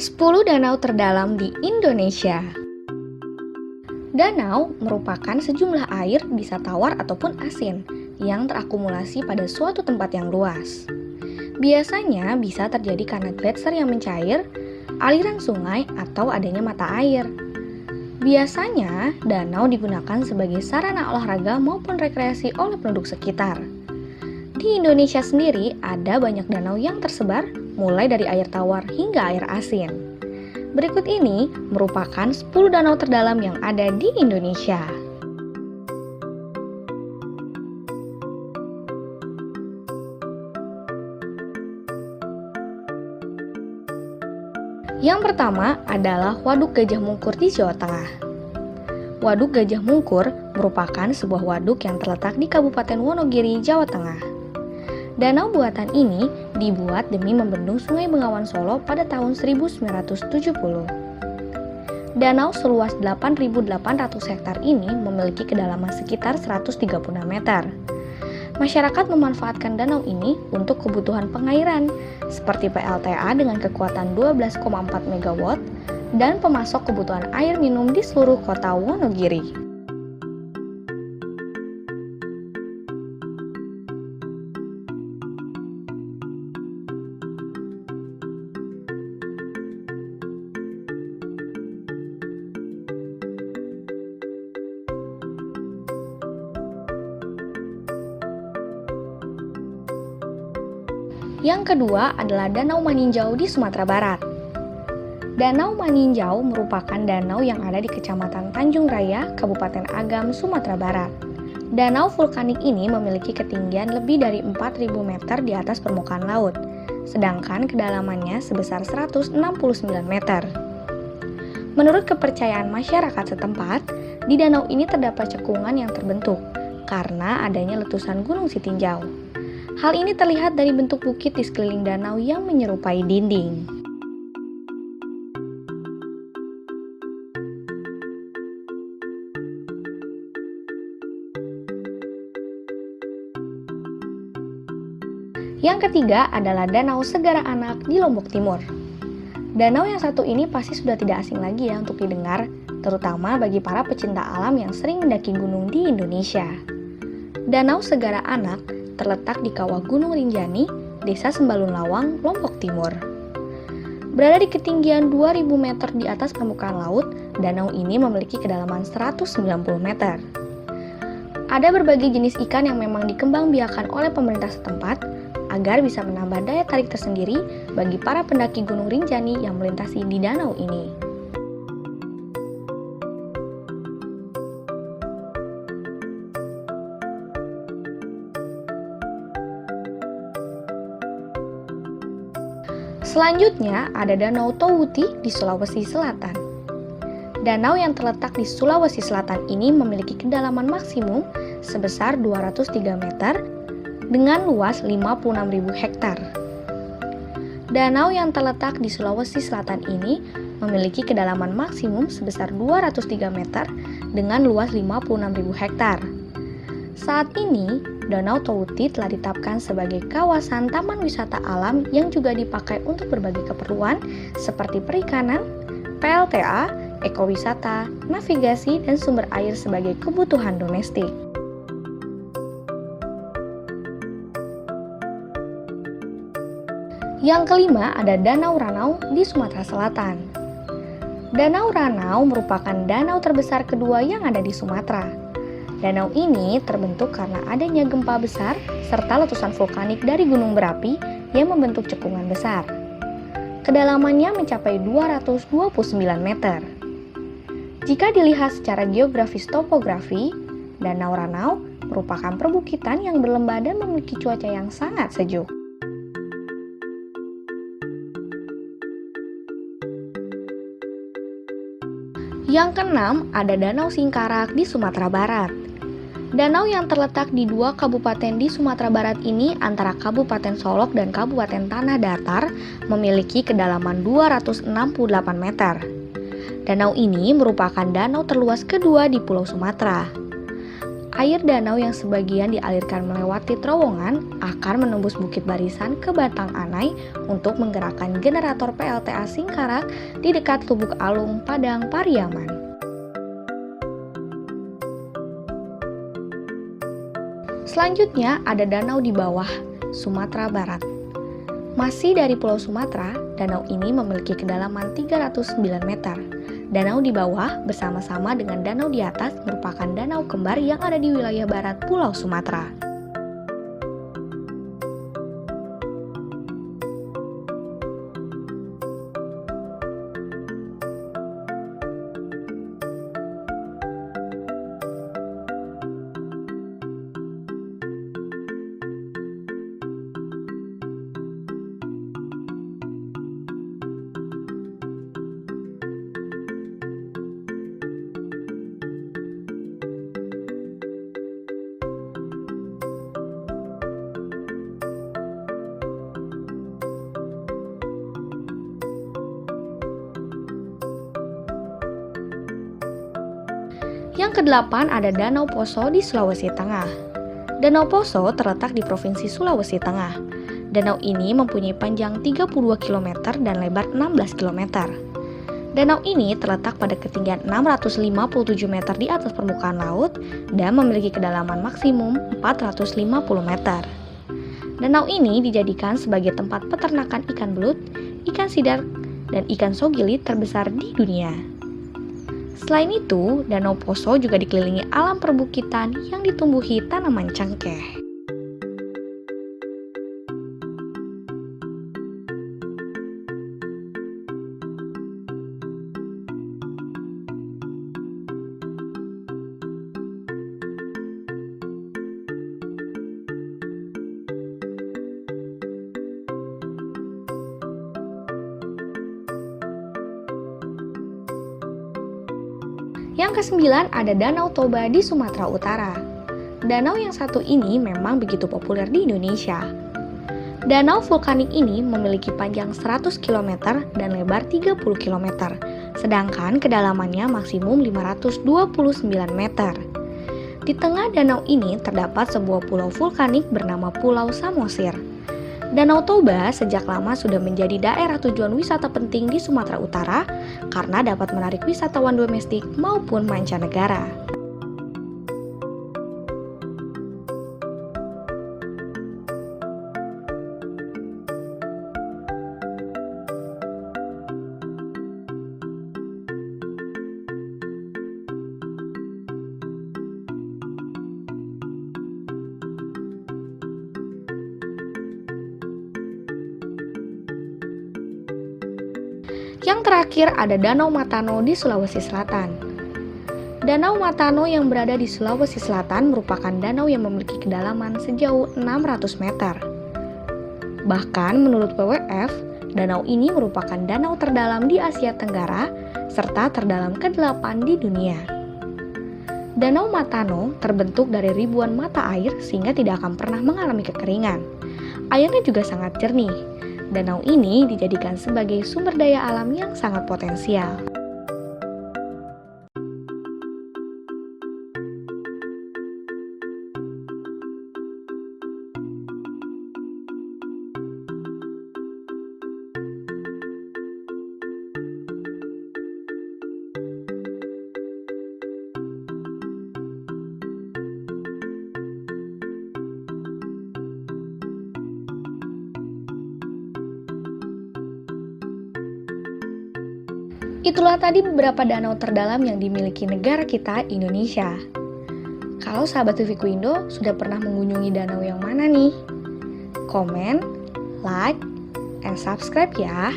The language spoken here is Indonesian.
10 danau terdalam di Indonesia. Danau merupakan sejumlah air bisa tawar ataupun asin yang terakumulasi pada suatu tempat yang luas. Biasanya bisa terjadi karena gletser yang mencair, aliran sungai, atau adanya mata air. Biasanya, danau digunakan sebagai sarana olahraga maupun rekreasi oleh penduduk sekitar. Di Indonesia sendiri ada banyak danau yang tersebar, mulai dari air tawar hingga air asin. Berikut ini merupakan 10 danau terdalam yang ada di Indonesia. Yang pertama adalah Waduk Gajah Mungkur di Jawa Tengah. Waduk Gajah Mungkur merupakan sebuah waduk yang terletak di Kabupaten Wonogiri, Jawa Tengah. Danau buatan ini dibuat demi membendung Sungai Bengawan Solo pada tahun 1970. Danau seluas 8.800 hektar ini memiliki kedalaman sekitar 136 meter. Masyarakat memanfaatkan danau ini untuk kebutuhan pengairan, seperti PLTA dengan kekuatan 12,4 MW dan pemasok kebutuhan air minum di seluruh kota Wonogiri. Yang kedua adalah Danau Maninjau di Sumatera Barat. Danau Maninjau merupakan danau yang ada di Kecamatan Tanjung Raya, Kabupaten Agam, Sumatera Barat. Danau vulkanik ini memiliki ketinggian lebih dari 4.000 meter di atas permukaan laut, sedangkan kedalamannya sebesar 169 meter. Menurut kepercayaan masyarakat setempat, di danau ini terdapat cekungan yang terbentuk karena adanya letusan Gunung Sitinjau. Hal ini terlihat dari bentuk bukit di sekeliling danau yang menyerupai dinding. Yang ketiga adalah Danau Segara Anak di Lombok Timur. Danau yang satu ini pasti sudah tidak asing lagi ya untuk didengar, terutama bagi para pecinta alam yang sering mendaki gunung di Indonesia. Danau Segara Anak terletak di kawah Gunung Rinjani, Desa Sembalun Lawang, Lombok Timur. Berada di ketinggian 2000 meter di atas permukaan laut, danau ini memiliki kedalaman 190 meter. Ada berbagai jenis ikan yang memang dikembangbiakan oleh pemerintah setempat agar bisa menambah daya tarik tersendiri bagi para pendaki Gunung Rinjani yang melintasi di danau ini. Selanjutnya ada Danau Towuti di Sulawesi Selatan. Danau yang terletak di Sulawesi Selatan ini memiliki kedalaman maksimum sebesar 203 meter dengan luas 56.000 hektar. Danau yang terletak di Sulawesi Selatan ini memiliki kedalaman maksimum sebesar 203 meter dengan luas 56.000 hektar. Saat ini, Danau Towuti telah ditetapkan sebagai kawasan taman wisata alam yang juga dipakai untuk berbagai keperluan seperti perikanan, PLTA, ekowisata, navigasi, dan sumber air sebagai kebutuhan domestik. Yang kelima ada Danau Ranau di Sumatera Selatan. Danau Ranau merupakan danau terbesar kedua yang ada di Sumatera. Danau ini terbentuk karena adanya gempa besar serta letusan vulkanik dari gunung berapi yang membentuk cekungan besar. Kedalamannya mencapai 229 meter. Jika dilihat secara geografis topografi, Danau Ranau merupakan perbukitan yang berlembah dan memiliki cuaca yang sangat sejuk. Yang keenam ada Danau Singkarak di Sumatera Barat. Danau yang terletak di dua kabupaten di Sumatera Barat ini antara Kabupaten Solok dan Kabupaten Tanah Datar memiliki kedalaman 268 meter. Danau ini merupakan danau terluas kedua di Pulau Sumatera. Air danau yang sebagian dialirkan melewati terowongan akan menembus Bukit Barisan ke Batang Anai untuk menggerakkan generator PLTA Singkarak di dekat Lubuk Alung, Padang, Pariaman. Selanjutnya ada danau di bawah, Sumatera Barat. Masih dari Pulau Sumatera, danau ini memiliki kedalaman 309 meter. Danau di bawah bersama-sama dengan danau di atas merupakan danau kembar yang ada di wilayah barat Pulau Sumatera. Yang kedelapan ada Danau Poso di Sulawesi Tengah. Danau Poso terletak di Provinsi Sulawesi Tengah. Danau ini mempunyai panjang 32 km dan lebar 16 km. Danau ini terletak pada ketinggian 657 meter di atas permukaan laut dan memiliki kedalaman maksimum 450 meter. Danau ini dijadikan sebagai tempat peternakan ikan belut, ikan sidar, dan ikan sogili terbesar di dunia. Selain itu, Danau Poso juga dikelilingi alam perbukitan yang ditumbuhi tanaman cengkeh. Yang kesembilan ada Danau Toba di Sumatera Utara. Danau yang satu ini memang begitu populer di Indonesia. Danau vulkanik ini memiliki panjang 100 km dan lebar 30 km, sedangkan kedalamannya maksimum 529 meter. Di tengah danau ini terdapat sebuah pulau vulkanik bernama Pulau Samosir. Danau Toba sejak lama sudah menjadi daerah tujuan wisata penting di Sumatera Utara karena dapat menarik wisatawan domestik maupun mancanegara. Yang terakhir ada Danau Matano di Sulawesi Selatan. Danau Matano yang berada di Sulawesi Selatan merupakan danau yang memiliki kedalaman sejauh 600 meter. Bahkan menurut WWF, danau ini merupakan danau terdalam di Asia Tenggara serta terdalam ke-8 di dunia. Danau Matano terbentuk dari ribuan mata air sehingga tidak akan pernah mengalami kekeringan. Airnya juga sangat jernih. Danau ini dijadikan sebagai sumber daya alam yang sangat potensial. Itulah tadi beberapa danau terdalam yang dimiliki negara kita, Indonesia. Kalau sahabat Viviku Indo sudah pernah mengunjungi danau yang mana nih? Komen, like, and subscribe ya.